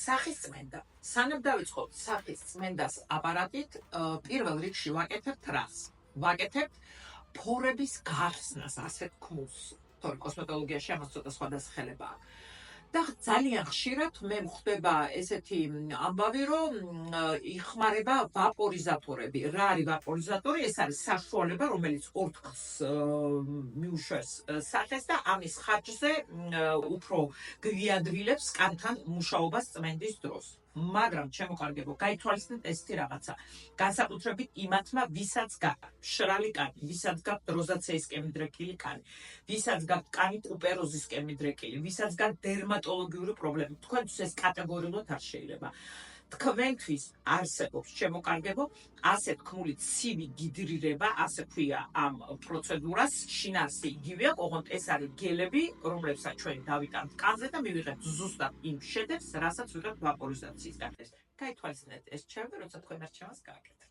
სახის წმენდა. სანამ დავიწყოთ სახის წმენდას აპარატით, პირველ რიგში ვაკეთებთ რას? ვაკეთებთ ფორების გახსნას, ასეთ ქმულს. თორე კოსმეტოლოგიაში ამას ცოტა სხვა დასახელება აქვს. და ძალიან ხშირად მე მხვდება ესეთი ამბავი, რომ იხმარება ვაპორიზატორები. რა არის ვაპორიზატორი? ეს არის საშუალება, რომელიც ორთქლს მიუშვებს სახეს და ამის ხარჯზე უფრო გვიადვილებს კანთან მუშაობას წმენდის დროს. მაგრამ ჩემო კარგებო, გაითვალისწინეთ ესეთი რაღაცა. განსაკუთრებით იმათმა, ვისაც გაქვთ მშრალი კანი, ვისაც გაქვთ როზაცეისკენ მიდრეკილი კანი, ვისაც გაქვთ კანი კუპეროზისკენ მიდრეკილი, ვისაც გაქვთ დერმატოლოგიური პრობლემა. თქვენთვის ეს კატეგორიულად არ შეიძლება. თქვენთვის არსებობს, ჩემო კარგებო, ასეთ ქმულით ცივი გიდრირება, ასე ქვია ამ პროცედურას, შინაარსი იგივეა, ოღონდ ეს არის გელები, რომლებსაც ჩვენ დავიტანთ კანზე და მივიღებთ ზუსტად იმ შედეგს, რასაც ვიღებთ ვაპორიზაციისგან. გაითვალისწინეთ ეს ჩემი, როცა თქვენ არჩევანს გააკეთებთ.